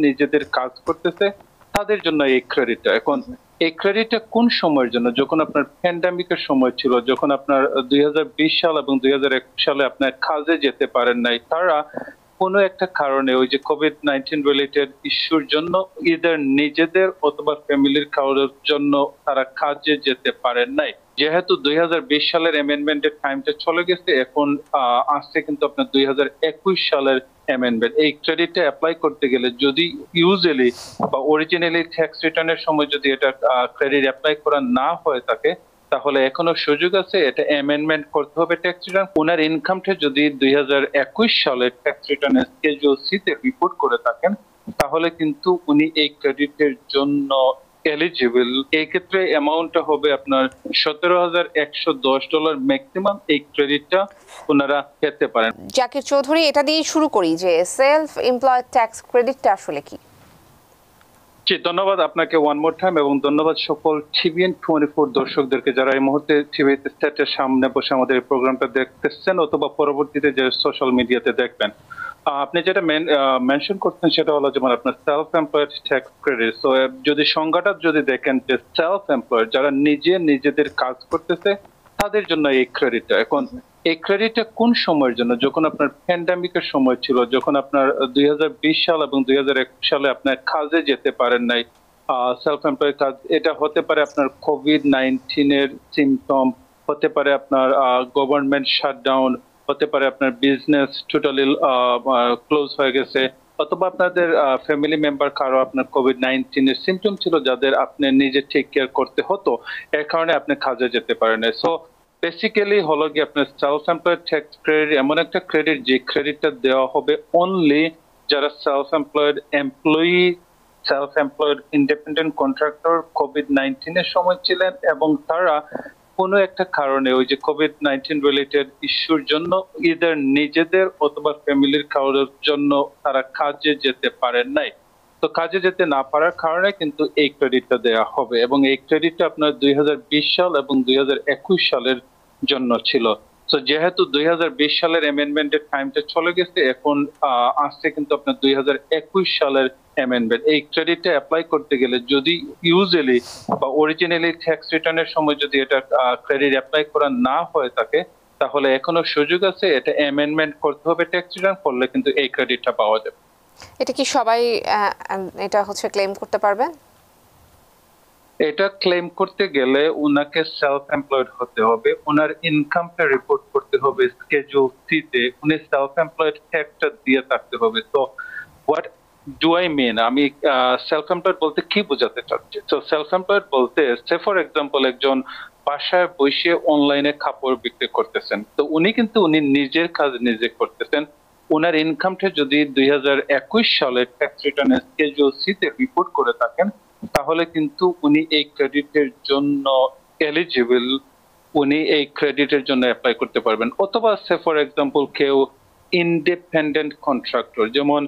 নিজেদের কাজ করতেছে তাদের জন্য এই ক্রেডিটটা। এখন এই ক্রেডিটটা কোন সময়ের জন্য? যখন আপনার প্যান্ডামিকের সময় ছিল, যখন আপনার 2020 সাল এবং 2021 সালে আপনার কাজে যেতে পারেন নাই, তারা কোনো একটা কারণে ওই যে কোভিড-19 রিলেটেড ইস্যুর জন্য ইদার নিজেদের অথবা ফ্যামিলির কারোর জন্য তারা কাজে যেতে পারেন নাই। যেহেতু 2020 সালের অ্যামেন্ডমেন্টের টাইমটা চলে গেছে, এখন আসছে কিন্তু আপনার 2021 সালের অ্যামেন্ডমেন্ট। এই ক্রেডিটটা অ্যাপ্লাই করতে গেলে যদি ইউজুয়ালি বা অরিজিনালি ট্যাক্স রিটার্নের সময় যদি এটা ক্রেডিট অ্যাপ্লাই করা না হয়ে থাকে, তাহলে এখনো সুযোগ আছে, এটা অ্যামেন্ডমেন্ট করতে হবে ট্যাক্স রিটার্ন। ওনার ইনকামটা যদি 2021 সালের ট্যাক্স রিটার্নের স্কেডিউল সি তে রিপোর্ট করে থাকেন, তাহলে কিন্তু উনি এই ক্রেডিটের জন্য এলিজিবল। এই ক্ষেত্রে অ্যামাউন্টটা হবে আপনার $17,110 ম্যাক্সিমাম। এই ক্রেডিটটা ওনারা পেতে পারেন। জাকির চৌধুরী, এটা দিয়ে শুরু করি যে সেলফ এমপ্লয়েড ট্যাক্স ক্রেডিটটা আসলে কি? জি, ধন্যবাদ আপনাকে ওয়ান মোর টাইম, এবং ধন্যবাদ সকল টিভিএন 24 দর্শকদেরকে যারা এই মুহূর্তে টিভি সেটের সামনে বসে আমাদের এই প্রোগ্রামটা দেখতেছেন অথবা পরবর্তীতে যে সোশ্যাল মিডিয়াতে দেখবেন। আপনি যেটা মেনশন করছেন সেটা হলো যেমন আপনার সেলফ এমপ্লয়েড ট্যাক্স ক্রেডিট। তো যদি সংজ্ঞাটা যদি দেখেন যে সেলফ এমপ্লয়েড যারা নিজেদের কাজ করতেছে তাদের জন্য এই ক্রেডিটটা। এখন এই ক্রেডিটটা কোন সময়ের জন্য? যখন আপনার প্যান্ডামিকের সময় ছিল, যখন আপনার 2020 সাল এবং 2021 সালে আপনার কাজে যেতে পারেন নাই, সেলফ এমপ্লয়েড কাজ, এটা হতে পারে আপনার কোভিড-19 এর সিমটম, হতে পারে আপনার গভর্নমেন্ট শাটডাউন, হতে পারে আপনার বিজনেস টোটালি ক্লোজ হয়ে গেছে, অথবা আপনাদের ফ্যামিলি মেম্বার কারো আপনার কোভিড-19 এর সিমটম ছিল যাদের আপনি নিজে টেক কেয়ার করতে হতো, এর কারণে আপনি কাজে যেতে পারেন না। সো বেসিক্যালি হলো কি আপনার সেলফ এমপ্লয়েড ট্যাক্স ক্রেডিট এমন একটা ক্রেডিট যে ক্রেডিটটা দেওয়া হবে অনলি যারা self employed employee, self employed independent contractor COVID-19 এর সময় ছিলেন এবং তারা কোনো একটা কারণে ওই যে কোভিড-19 রিলেটেড ইস্যুর জন্য ইদার নিজেদের অথবা ফ্যামিলির কারোর জন্য তারা কাজে যেতে পারেন নাই। তো কাজে যেতে না পারার কারণে কিন্তু এই ক্রেডিটটা দেওয়া হবে, এবং এই ক্রেডিটটা আপনার 2020 সাল এবং 2021 সালের জন্য ছিল। তো যেহেতু 2020 সালের অ্যামেন্ডমেন্টের টাইমটা চলে গেছে, এখন আসছে কিন্তু আপনার 2021 সালের অ্যামেন্ডমেন্ট। এই ক্রেডিটটা অ্যাপ্লাই করতে গেলে যদি ইউজুয়ালি বা অরিজিনালি ট্যাক্স রিটার্নের সময় যদি এটা ক্রেডিট অ্যাপ্লাই করা না হয়ে থাকে, তাহলে এখনো সুযোগ আছে, এটা অ্যামেন্ডমেন্ট করতে হবে ট্যাক্স রিটার্ন করলে কিন্তু এই ক্রেডিটটা পাওয়া যাবে। এটা কি সবাই এটা ক্লেম করতে পারবেন? এটা ক্লেম করতে গেলে উনাকে সেলফ এমপ্লয়েড হতে হবে, ওনার ইনকামটা রিপোর্ট করতে হবে স্কেডিউল সি তে, উনি সেলফ এমপ্লয়েড ট্যাক্সটা দিয়ে থাকতে হবে। তো হোয়াট ডু আই মিন, আমি সেলফ এমপ্লয়েড বলতে কি বোঝাতে চাচ্ছি? তো সেলফ এমপ্লয়েড বলতে সে ফর এক্সাম্পল একজন বাসায় বসে অনলাইনে কাপড় বিক্রি করতেছেন, তো উনি নিজের কাজ নিজে করতেছেন। ওনার ইনকামটা যদি 2021 সালের ট্যাক্স রিটার্নের স্কেডিউল সি তে রিপোর্ট করে থাকেন, তাহলে কিন্তু উনি এই ক্রেডিটের জন্য এলিজিবল, উনি এই ক্রেডিটের জন্য অ্যাপ্লাই করতে পারবেন। অথবা সে ফর এক্সাম্পল কেউ ইন্ডিপেন্ডেন্ট কন্ট্রাক্টর, যেমন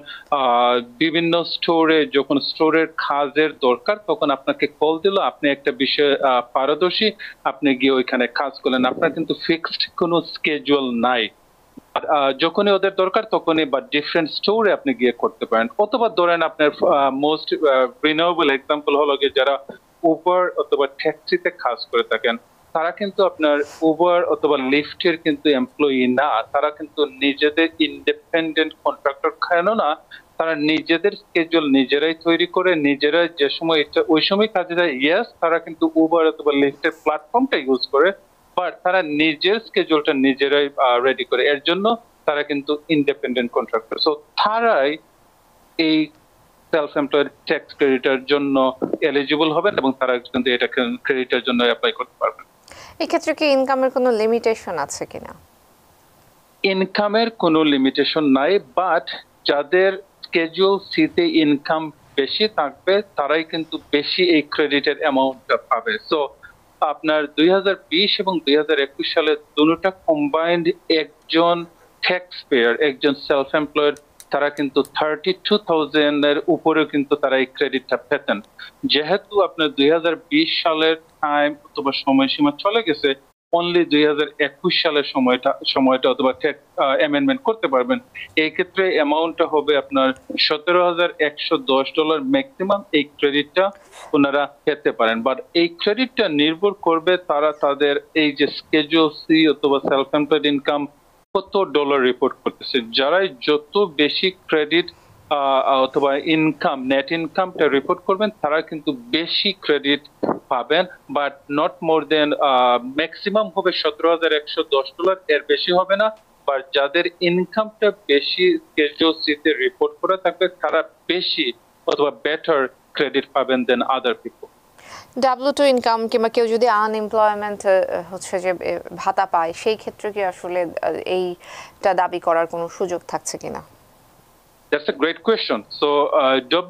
বিভিন্ন স্টোরে যখন স্টোরের কাজের দরকার তখন আপনাকে কল দিল, আপনি একটা বিষয়ে পারদর্শী, আপনি গিয়ে ওইখানে কাজ করলেন, আপনার কিন্তু ফিক্সড কোনো স্কেজুয়াল নাই, যখনই ওদের দরকার তখনই বা ডিফারেন্ট স্টোরে আপনি গিয়ে করতে পারেন। অথবা ধরেন আপনার মোস্ট রিনিউয়েবল এক্সাম্পল হলো গিয়ে যারা উবার অথবা ট্যাক্সিতে কাজ করে থাকেন, তারা কিন্তু আপনার উবার অথবা লিফটের কিন্তু এমপ্লয়ি না, তারা কিন্তু নিজেদের ইন্ডিপেন্ডেন্ট কন্ট্রাক্টর, কেন না তারা নিজেদের স্কেজুয়াল নিজেরাই তৈরি করে, নিজেরাই যে সময় ওই সময় কাজে যায়, ইয়েস তারা কিন্তু উবার অথবা লিফটের প্ল্যাটফর্মটা ইউজ করে, বাট তারা নিজের স্কেজুলটা নিজেরাই রেডি করে, এর জন্য তারা কিন্তু ইন্ডিপেন্ডেন্ট কন্ট্রাক্টর। সো তারাই এই সেলফ এমপ্লয়েড ট্যাক্স ক্রেডিটের জন্য এলিজিবল হবেন এবং তারা কিন্তু এটা ক্রেডিটের জন্য অ্যাপ্লাই করতে পারবেন। এই ক্ষেত্রে কি ইনকামের কোনো লিমিটেশন আছে কিনা? ইনকামের কোনো লিমিটেশন নাই, বাট যাদের স্কেজুয়াল সি তে ইনকাম বেশি থাকবে তারাই কিন্তু বেশি এই ক্রেডিটের অ্যামাউন্টটা পাবে। সো আপনার 2020 এবং 2021 সালে দুটোটা কম্বাইন্ড একজন ট্যাক্স পেয়ার, একজন সেলফ এমপ্লয়েড, তারা কিন্তু 32,000 এর উপরেও কিন্তু তারা এই ক্রেডিটটা পেতেন। যেহেতু আপনার 2020 সালের টাইম অথবা সময়সীমা চলে গেছে, অনলি 2021 সালের সময়টা অথবা অ্যামেন্ডমেন্ট করতে পারবেন। এই ক্ষেত্রে অ্যামাউন্টটা হবে আপনার $17,110 ম্যাক্সিমাম। এই ক্রেডিটটা ওনারা পেতে পারেন, বাট এই ক্রেডিটটা নির্ভর করবে তারা তাদের এই যে স্কেজুয়াল সি অথবা সেলফ এমপ্লয়েড ইনকাম কত ডলার রিপোর্ট করতেছে। যারাই যত বেশি ক্রেডিট অথবা ইনকাম, নেট ইনকামটা রিপোর্ট করবেন, তারা কিন্তু বেশি ক্রেডিট পাবেন, but not more than maximum হবে $17,110, এর বেশি হবে না। বা যাদের ইনকামটা বেশি স্কেজুয়াল সিতে রিপোর্ট করা থাকবে, তারা বেশি অথবা বেটার ক্রেডিট পাবেন দেন আদার পিপল। W2 ইনকাম কিংবা কেউ যদি আনএমপ্লয়মেন্ট হচ্ছে যে ভাতা পায়, সেই ক্ষেত্রে কি আসলে এইটা দাবি করার কোনো সুযোগ থাকছে কিনা? That's a great question. So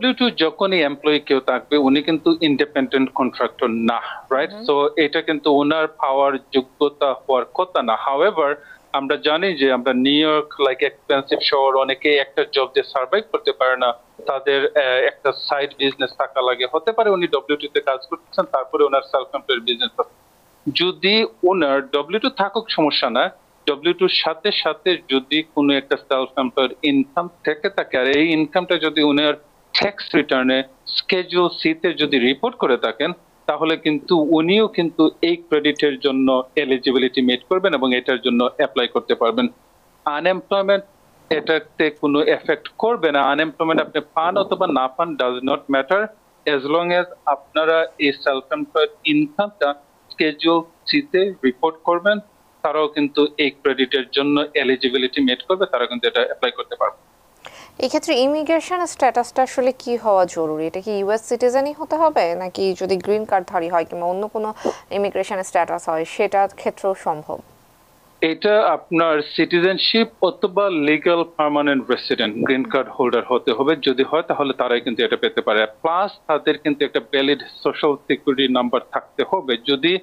W2 যখনই এমপ্লয়ি কেউ থাকবে, উনি কিন্তু ইন্ডিপেন্ডেন্ট কন্ট্রাক্টর না, রাইট? সো এটা কিন্তু ওনার পাওয়ার যোগ্যতা হওয়ার কথা না। হাউএভার, আমরা জানি যে আমরা নিউ ইয়র্ক লাইক এক্সপেন্সিভ শহর, অনেকে একটা জব দিয়ে সার্ভাইভ করতে পারে না, তাদের একটা সাইড বিজনেস থাকা লাগে। হতে পারে উনি W2 তে কাজ করতেছেন, তারপরে ওনার সেলফ এমপ্লয়েড বিজনেস আছে। যদি ওনার W2 থাকুক সমস্যা না, W2 সাথে সাথে যদি কোনো একটা সেলফ এমপ্লয়েড ইনকাম থেকে থাকে, আর এই ইনকামটা যদি উনার ট্যাক্স রিটার্নে স্কেজুয়াল সি তে যদি রিপোর্ট করে থাকেন, তাহলে কিন্তু উনিও কিন্তু এই ক্রেডিটের জন্য এলিজিবিলিটি মিট করবেন এবং এটার জন্য অ্যাপ্লাই করতে পারবেন। আনএমপ্লয়মেন্ট এটাতে কোনো এফেক্ট করবে না। আনএমপ্লয়মেন্ট আপনি পান অথবা না পান does not matter, age long age আপনারা এই সেলফ এমপ্লয়েড ইনকামটা স্কেজুয়াল সি তে রিপোর্ট করবেন, তারাও কিন্তু এই ক্রেডিটের জন্য এলিজিবিলিটি মিট করবে, তারা কিন্তু এটা অ্যাপ্লাই করতে পারবে। এই ক্ষেত্রে ইমিগ্রেশন স্ট্যাটাসটা আসলে কি হওয়া জরুরি? এটা কি ইউএস সিটিজেনই হতে হবে, নাকি যদি গ্রিন কার্ডধারী হয় কিংবা অন্য কোনো ইমিগ্রেশন স্ট্যাটাস হয় সেটার ক্ষেত্রেও সম্ভব? এটা আপনার সিটিজেনশিপ অথবা legal permanent resident green card holder হতে হবে। যদি হয় তাহলে তারাই কিন্তু এটা পেতে পারে। প্লাস তাদের কিন্তু একটা ভ্যালিড সোশ্যাল সিকিউরিটি নাম্বার থাকতে হবে। যদি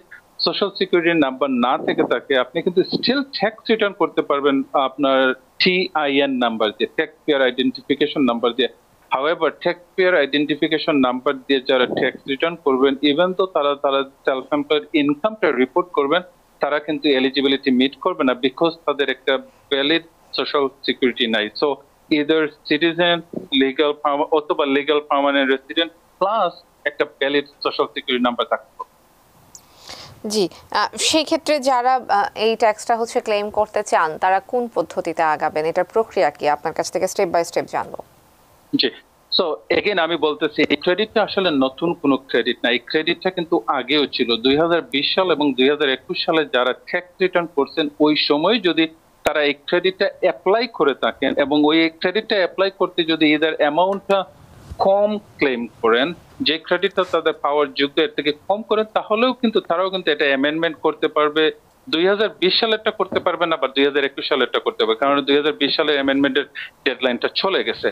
সোশ্যাল সিকিউরিটি নাম্বার না থেকে থাকে, আপনি কিন্তু স্টিল ট্যাক্স রিটার্ন করতে পারবেন আপনার TIN নাম্বার দিয়ে, ট্যাক্স পেয়ার আইডেন্টিফিকেশন নাম্বার দিয়ে। However, tax payer identification number দিয়ে যারা ট্যাক্স রিটার্ন করবেন, ইভেন তো তারা সেলফ এমপ্লয়েড ইনকামটা রিপোর্ট করবেন, তারা কিন্তু এলিজিবিলিটি মিট করবে না, বিকজ তাদের একটা ভ্যালিড সোশ্যাল সিকিউরিটি নাই। সো ইদার সিটিজেন, লিগ্যাল অথবা লিগ্যাল পার্মানেন্ট রেসিডেন্ট প্লাস একটা ভ্যালিড সোশ্যাল সিকিউরিটি নাম্বার থাকবে। জি, সেই ক্ষেত্রে যারা এই ট্যাক্সটা হচ্ছে ক্লেম করতে চান, তারা কোন পদ্ধতিতে আগাবেন? এটার প্রক্রিয়া কি? আপনার কাছ থেকে স্টেপ বাই স্টেপ জানবো। জি, সো এগেন আমি বলতেছি, এই ক্রেডিটটা আসলে নতুন কোনো ক্রেডিট না। এই ক্রেডিটটা কিন্তু আগেও ছিল। 2020 সাল এবং 2021 সালে যারা ট্যাক্স রিটার্ন করছেন, ওই সময় যদি তারা এই ক্রেডিটটা অ্যাপ্লাই করে থাকেন এবং ওই ক্রেডিটটা অ্যাপ্লাই করতে যদি এদের অ্যামাউন্টটা কম ক্লেম করেন, যে ক্রেডিটটা তাদের পাওয়ার যোগ্য এর থেকে কম করেন, তাহলেও কিন্তু তারাও কিন্তু এটা অ্যামেন্ডমেন্ট করতে পারবে। 2020 সালেরটা করতে পারবে না, বা 2021 সালেরটা করতে পারবে, কারণ 2020 সালের অ্যামেন্ডমেন্টের ডেডলাইনটা চলে গেছে।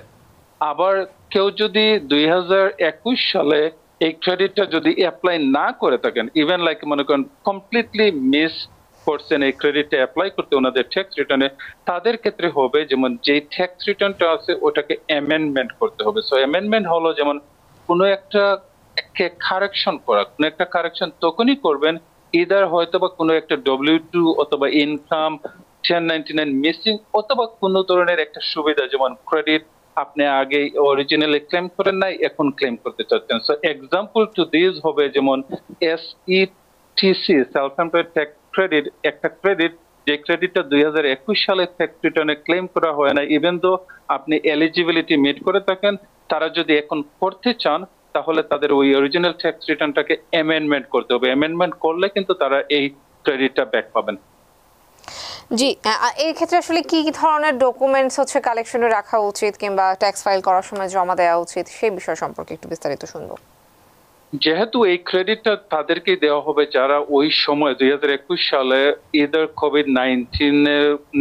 আবার কেউ যদি 2021 সালে এই ক্রেডিটটা যদি অ্যাপ্লাই না করে থাকেন, ইভেন লাইক মনে করেন কমপ্লিটলি মিস করছেন এই ক্রেডিটটা অ্যাপ্লাই করতে ওনাদের ট্যাক্স রিটার্নে, তাদের ক্ষেত্রে হবে যেমন যে ট্যাক্স রিটার্নটা আছে ওটাকে অ্যামেন্ডমেন্ট করতে হবে। সো অ্যামেন্ডমেন্ট হলো যেমন কোনো একটা কারেকশন করা, কোনো একটা কারেকশন তখনই করবেন ইদার হয়তো বা কোনো একটা W2 অথবা ইনকাম 1099 মিসিং অথবা কোনো ধরনের একটা সুবিধা, যেমন ক্রেডিট আপনি আগে অরিজিনালি ক্লেম করেন নাই, এখন ক্লেম করতে চাচ্ছেন। সো এক্সাম্পল টু দিস হবে যেমন SETC, self employed tax credit, একটা ক্রেডিট যে ক্রেডিটটা 2021 সালে ট্যাক্স রিটার্নে ক্লেম করা হয় না, ইভেন দো আপনি এলিজিবিলিটি মিট করে থাকেন, তারা যদি এখন করতে চান তাহলে তাদের ওই অরিজিনাল ট্যাক্স রিটার্নটাকে অ্যামেন্ডমেন্ট করতে হবে। অ্যামেন্ডমেন্ট করলে কিন্তু তারা এই ক্রেডিটটা ব্যাক পাবেন। জি, এই ক্ষেত্রে আসলে কি ধরনের ডকুমেন্টস হচ্ছে কালেকশনে রাখা উচিত কিংবা ট্যাক্স ফাইল করার সময় জমা দেওয়া উচিত, সেই বিষয় সম্পর্কে একটু বিস্তারিত শুনবো। যেহেতু এই ক্রেডিটটা তাদেরকে দেওয়া হবে যারা ওই সময় 2021 সালে ইদার COVID-19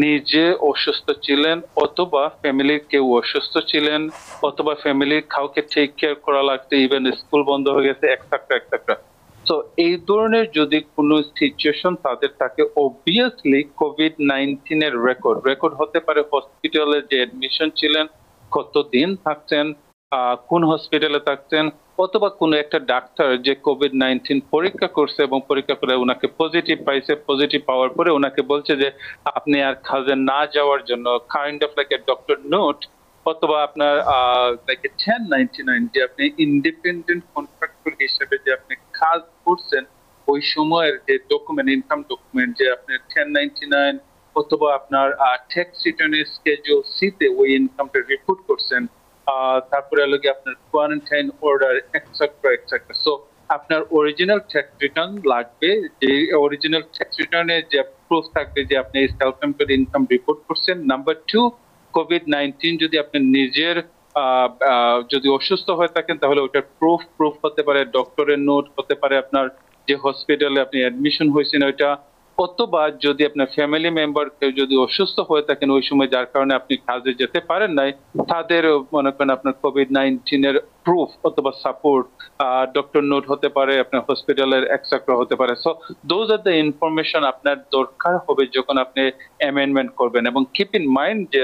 নিজে অসুস্থ ছিলেন, অথবা ফ্যামিলির কেউ অসুস্থ ছিলেন, অথবা ফ্যামিলির কাউকে টেক কেয়ার করা লাগছে, ইভেন স্কুল বন্ধ হয়ে গেছে, এক্সেট্রা এক্সেট্রা। তো এই ধরনের যদি কোনো সিচুয়েশন তাদের থাকে, অবভিয়াসলি COVID-19 এর রেকর্ড হতে পারে হসপিটালে যে অ্যাডমিশন ছিলেন, কতদিন থাকছেন, কোন হসপিটালে থাকছেন, অথবা কোনো একটা ডাক্তার যে কোভিড-19 পরীক্ষা করছে এবং পরীক্ষা করে ওনাকে পজিটিভ পাইছে, পজিটিভ পাওয়ার পরে ওনাকে বলছে যে আপনি আর কাজে না যাওয়ার জন্য kind of like a doctor note অথবা আপনার লাইক এ 1099 যে আপনি ইন্ডিপেন্ডেন্ট কন্ট্রাক্টর হিসেবে যে আপনি কাজ করছেন ওই সময়ের যে ডকুমেন্ট, ইনকাম ডকুমেন্ট যে আপনি 1099 অথবা আপনার ট্যাক্স রিটার্নের স্কেডিউল সিতে ওই ইনকামটা রিপোর্ট করছেন, তারপরে হলো কি আপনার কোয়ারেন্টাইন অর্ডার এক্সেট্রা। সো আপনার অরিজিনাল ট্যাক্স রিটার্ন লাগবে, যে অরিজিনাল ট্যাক্স রিটার্নে যে প্রুফ থাকবে যে আপনি সেলফ এমপ্লয়েড ইনকাম রিপোর্ট করছেন। নাম্বার 2, কোভিড-19 যদি আপনি নিজের যদি অসুস্থ হয়ে থাকেন তাহলে ওটার প্রুফ হতে পারে, ডক্টরের নোট হতে পারে, আপনার যে হসপিটালে আপনি অ্যাডমিশন হয়েছেন ওইটা, অথবা যদি আপনার ফ্যামিলি মেম্বার কেউ যদি অসুস্থ হয়ে থাকেন ওই সময় যার কারণে আপনি কাজে যেতে পারেন নাই, তাদের মনে করেন আপনার কোভিড-19 এর প্রুফ অথবা সাপোর্ট, ডক্টর নোট হতে পারে, আপনার হসপিটালের এক্সেট্রা হতে পারে। So those are the information আপনার দরকার হবে যখন আপনি অ্যামেন্ডমেন্ট করবেন। এবং কিপ ইন মাইন্ড যে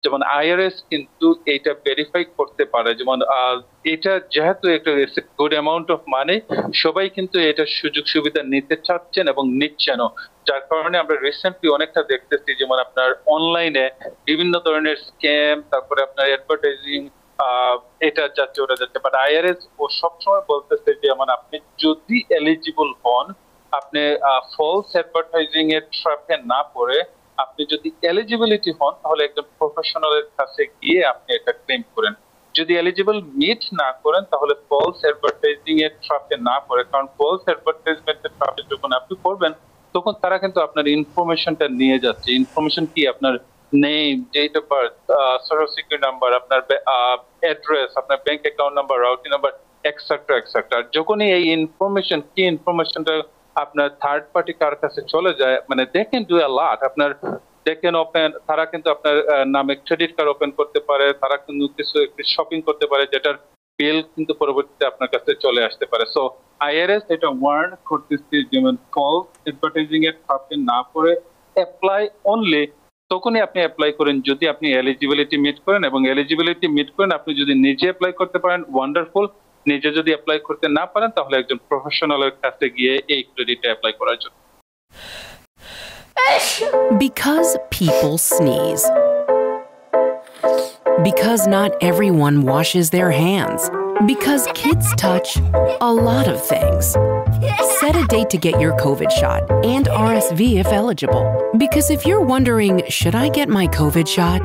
যেমন আইআরএস কিন্তু এটা ভেরিফাই করতে পারে, যেমন এটা যেহেতু একটা গুড অ্যামাউন্ট অফ মানি, সবাই কিন্তু এটা সুযোগ সুবিধা নিতে চাচ্ছেন এবং নিচ্ছেনও, যার কারণে আমরা রিসেন্টলি অনেকটা দেখতেছি যেমন আপনার অনলাইনে বিভিন্ন ধরনের স্ক্যাম, তারপরে আপনার অ্যাডভার্টাইজিং এটা যাচ্ছে ওটা যাচ্ছে। বাট আইআরএস ও সবসময় বলতেছে যে যেমন আপনি যদি এলিজিবল হন, আপনি ফলস অ্যাডভার্টাইজিং এর ট্র্যাপে না পড়ে আপনি যদি এলিজিবিলিটি হন তাহলে একজন প্রফেশনালের কাছে গিয়ে আপনি এটা ক্লেম করেন। যদি এলিজিবল মিট না করেন তাহলে ফলস অ্যাডভার্টাইজিং এর ট্র্যাপে না পড়ে, কারণ ফলস অ্যাডভার্টাইজমেন্টের ট্র্যাপে যখন আপনি পড়বেন তখন তারা কিন্তু আপনার ইনফরমেশনটা নিয়ে যাচ্ছে। ইনফরমেশন কি? আপনার name, date of birth, social security number, আপনার অ্যাড্রেস, আপনার bank account number, routing number, etcetera. যখনই এই ইনফরমেশন কি ইনফরমেশনটা আপনার থার্ড পার্টি কার কাছে চলে যায়, মানে দে ক্যান ডু আ লট। আপনার দে ক্যান ওপেন, তারা কিন্তু আপনার নামে ক্রেডিট কার্ড ওপেন করতে পারে, তারা কিন্তু কিছু শপিং করতে পারে যেটার বিল কিন্তু পরবর্তীতে আপনার কাছে চলে আসতে পারে। সো আইআরএস এটা ওয়ার্ন করতেছে যেমন ফলস অ্যাডভার্টাইজিং এর ট্র্যাপে না পড়ে অ্যাপ্লাই অনলি তখনই আপনি অ্যাপ্লাই করেন যদি আপনি এলিজিবিলিটি মিট করেন, এবং এলিজিবিলিটি মিট করেন আপনি যদি নিজে অ্যাপ্লাই করতে পারেন ওয়ান্ডারফুল, নিজে যদি অ্যাপ্লাই করতে না পারেন তাহলে একজন প্রফেশনালের কাছে গিয়ে এই ক্রেডিটে অ্যাপ্লাই করার জন্য। Because people sneeze. Because not everyone washes their hands. Because kids touch a lot of things. Set a date to get your COVID shot and RSV if eligible. Because if you're wondering, should I get my COVID shot?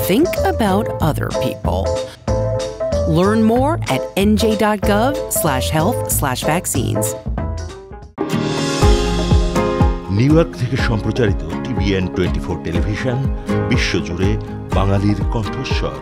Think about other people. Learn more at nj.gov/health/vaccines. New York থেকে সম্প্রচারিত TVN 24 television বিশ্বজুড়ে বাঙালির কণ্ঠস্বর।